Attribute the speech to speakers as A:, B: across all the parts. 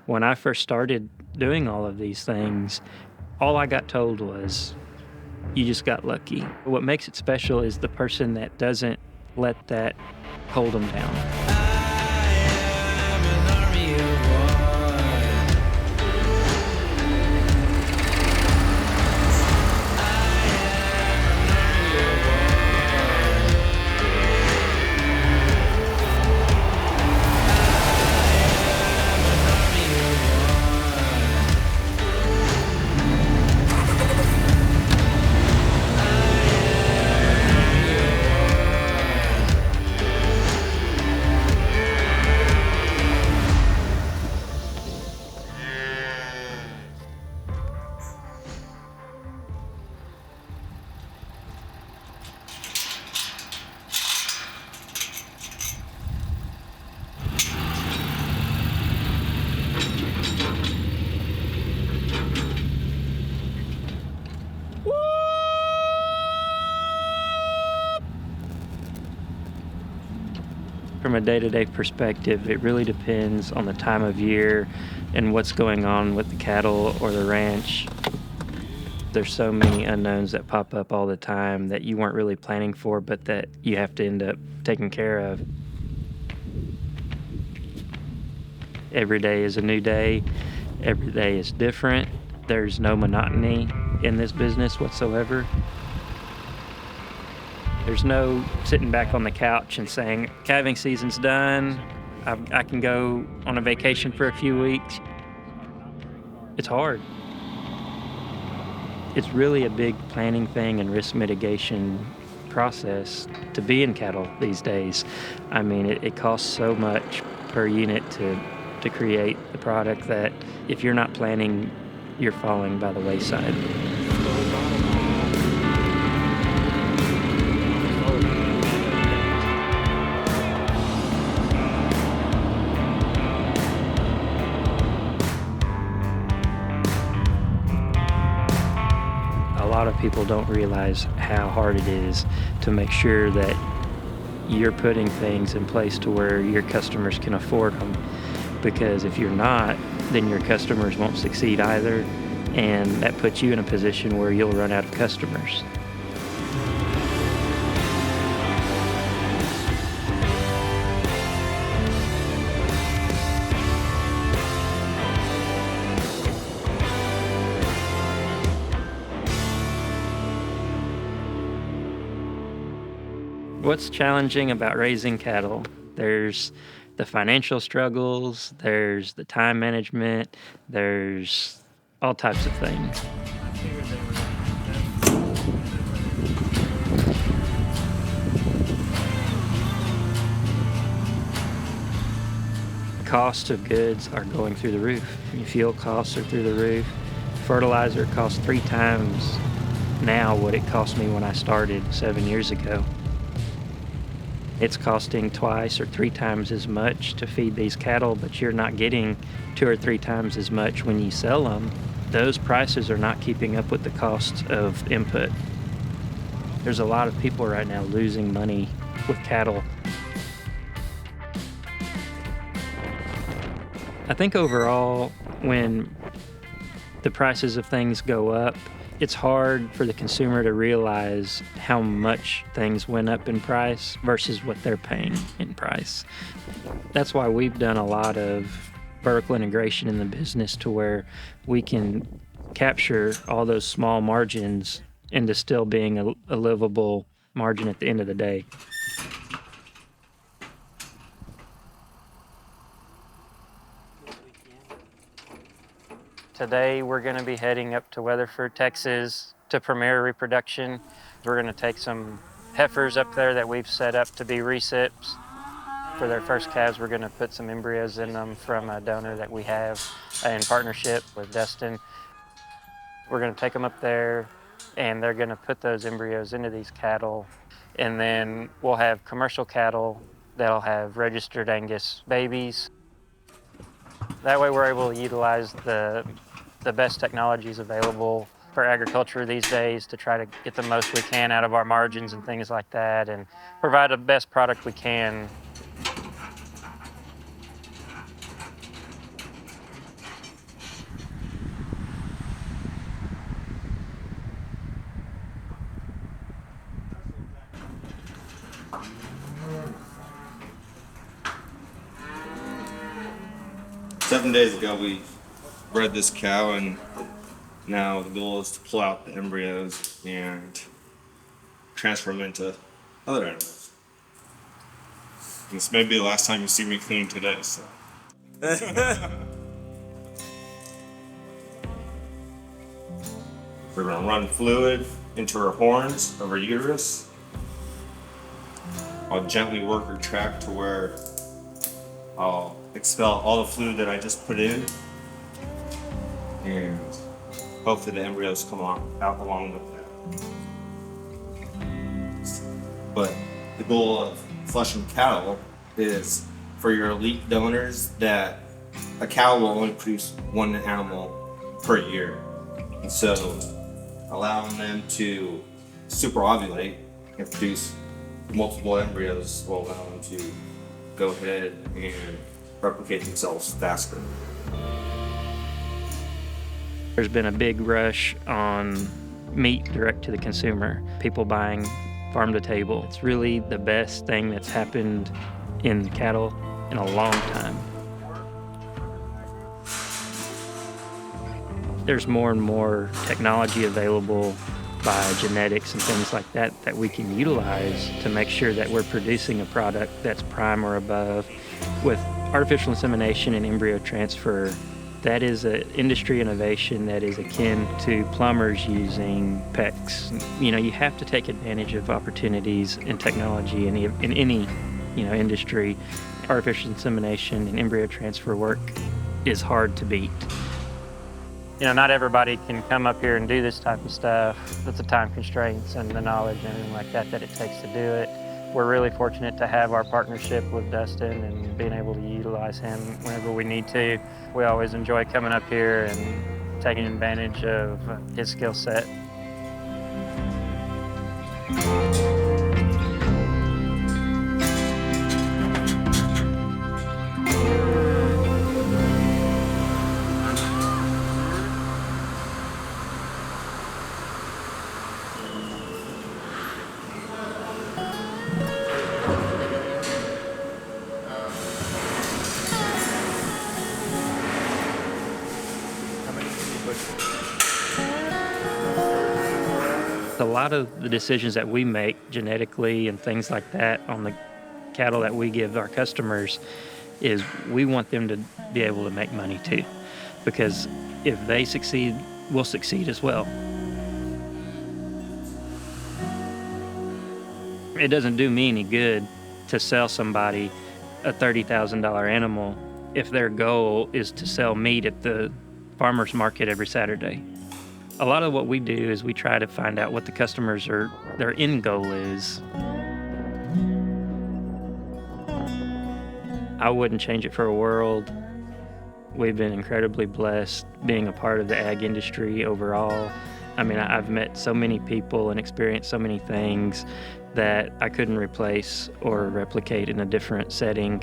A: When I first started doing all of these things, all I got told was, you just got lucky. What makes it special is the person that doesn't let that hold them down. From a day-to-day perspective, it really depends on the time of year and what's going on with the cattle or the ranch. There's so many unknowns that pop up all the time that you weren't really planning for, but that you have to end up taking care of. Every day is a new day. Every day is different. There's no monotony in this business whatsoever. There's no sitting back on the couch and saying, calving season's done, I can go on a vacation for a few weeks. It's hard. It's really a big planning thing and risk mitigation process to be in cattle these days. I mean, it costs so much per unit to create the product that if you're not planning, you're falling by the wayside. A lot of people don't realize how hard it is to make sure that you're putting things in place to where your customers can afford them. Because if you're not, then your customers won't succeed either, and that puts you in a position where you'll run out of customers. What's challenging about raising cattle? There's the financial struggles, there's the time management, there's all types of things. Costs of goods are going through the roof. Fuel costs are through the roof. Fertilizer costs 3 times now what it cost me when I started 7 years ago. It's costing twice or 3 times as much to feed these cattle, but you're not getting 2 or 3 times as much when you sell them. Those prices are not keeping up with the cost of input. There's a lot of people right now losing money with cattle. I think overall, when the prices of things go up, it's hard for the consumer to realize how much things went up in price versus what they're paying in price. That's why we've done a lot of vertical integration in the business to where we can capture all those small margins into still being a livable margin at the end of the day. Today we're going to be heading up to Weatherford, Texas to Premier Reproduction. We're going to take some heifers up there that we've set up to be recips. For their first calves, we're going to put some embryos in them from a donor that we have in partnership with Destin. We're going to take them up there, and they're going to put those embryos into these cattle. And then we'll have commercial cattle that'll have registered Angus babies. That way we're able to utilize the best technologies available for agriculture these days to try to get the most we can out of our margins and things like that, and provide the best product we can.
B: 7 days ago, we bred this cow, and now the goal is to pull out the embryos and transfer them into other animals. And this may be the last time you see me clean today, so. We're gonna run fluid into her horns of her uterus. I'll gently work her tract to where I'll expel all the fluid that I just put in, and hopefully the embryos come out along with that. But the goal of flushing cattle is for your elite donors that a cow will only produce one animal per year. And so allowing them to super ovulate and produce multiple embryos will allow them to go ahead and replicate themselves faster.
A: There's been a big rush on meat direct to the consumer, people buying farm to table. It's really the best thing that's happened in cattle in a long time. There's more and more technology available by genetics and things like that that we can utilize to make sure that we're producing a product that's prime or above. With artificial insemination and embryo transfer, that is an industry innovation that is akin to plumbers using PECs. You know, you have to take advantage of opportunities in technology in any industry. Artificial insemination and embryo transfer work is hard to beat. You know, not everybody can come up here and do this type of stuff. That's the time constraints and the knowledge and everything like that it takes to do it. We're really fortunate to have our partnership with Dustin and being able to utilize him whenever we need to. We always enjoy coming up here and taking advantage of his skill set. A lot of the decisions that we make genetically and things like that on the cattle that we give our customers is we want them to be able to make money too, because if they succeed, we'll succeed as well. It doesn't do me any good to sell somebody a $30,000 animal if their goal is to sell meat at the farmer's market every Saturday. A lot of what we do is we try to find out what the customers their end goal is. I wouldn't change it for a world. We've been incredibly blessed being a part of the ag industry overall. I mean, I've met so many people and experienced so many things that I couldn't replace or replicate in a different setting.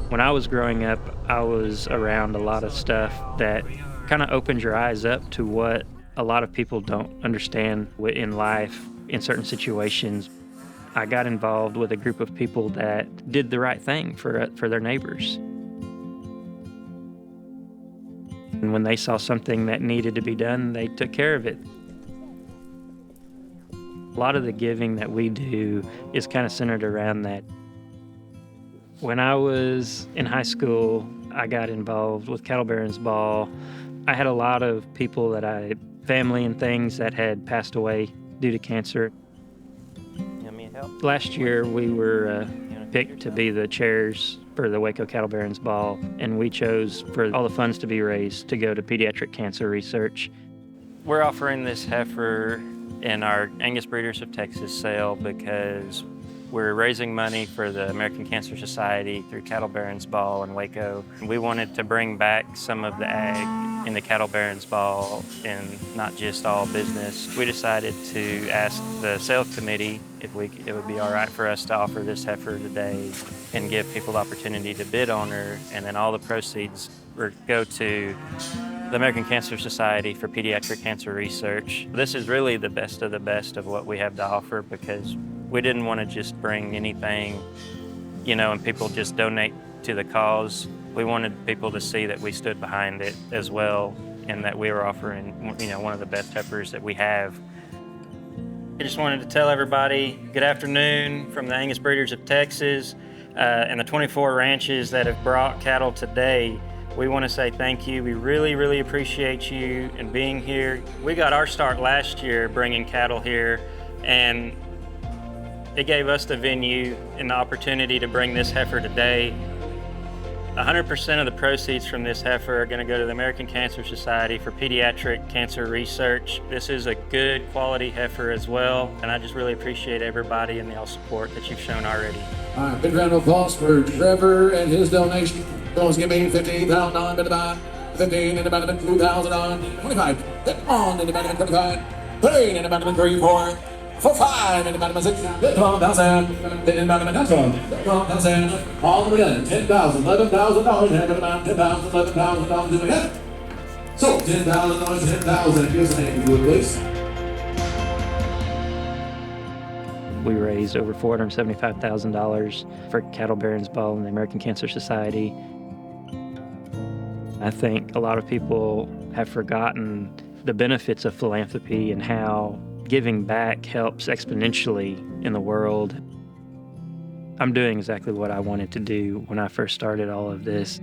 A: When I was growing up, I was around a lot of stuff that kind of opened your eyes up to what a lot of people don't understand in life in certain situations. I got involved with a group of people that did the right thing for their neighbors. And when they saw something that needed to be done, they took care of it. A lot of the giving that we do is kind of centered around that. When I was in high school, I got involved with Cattle Barons Ball. I had a lot of people family and things that had passed away due to cancer. Last year, we were picked to be the chairs for the Waco Cattle Barons Ball, and we chose for all the funds to be raised to go to pediatric cancer research. We're offering this heifer in our Angus Breeders of Texas sale because we're raising money for the American Cancer Society through Cattle Barons Ball in Waco. We wanted to bring back some of the ag in the Cattle Barons Ball and not just all business. We decided to ask the sales committee if it would be all right for us to offer this heifer today. and give people the opportunity to bid on her, and then all the proceeds go to the American Cancer Society for Pediatric Cancer Research. This is really the best of what we have to offer, because we didn't want to just bring anything, and people just donate to the cause. We wanted people to see that we stood behind it as well, and that we were offering, one of the best heifers that we have. I just wanted to tell everybody good afternoon from the Angus Breeders of Texas and the 24 ranches that have brought cattle today. We want to say thank you. We really, really appreciate you and being here. We got our start last year bringing cattle here, and it gave us the venue and the opportunity to bring this heifer today. 100% of the proceeds from this heifer are going to go to the American Cancer Society for Pediatric Cancer Research. This is a good quality heifer as well, and I just really appreciate everybody and the support that you've shown already.
C: All right, big round of applause for Trevor and his donation. Those give me 15,000 on, bit about 15 and about 2,000 on, 25, hit on and about 25, 3 and about 3, 4, 5 and about 6, 12,000, then about 12,000, all the way down, 10,000, $11,000, and about 10,000, $11,000 in the head. So, $10,000, 10,000, here's the name, if you would, please.
A: We raised over $475,000 for Cattle Barons Ball and the American Cancer Society. I think a lot of people have forgotten the benefits of philanthropy and how giving back helps exponentially in the world. I'm doing exactly what I wanted to do when I first started all of this.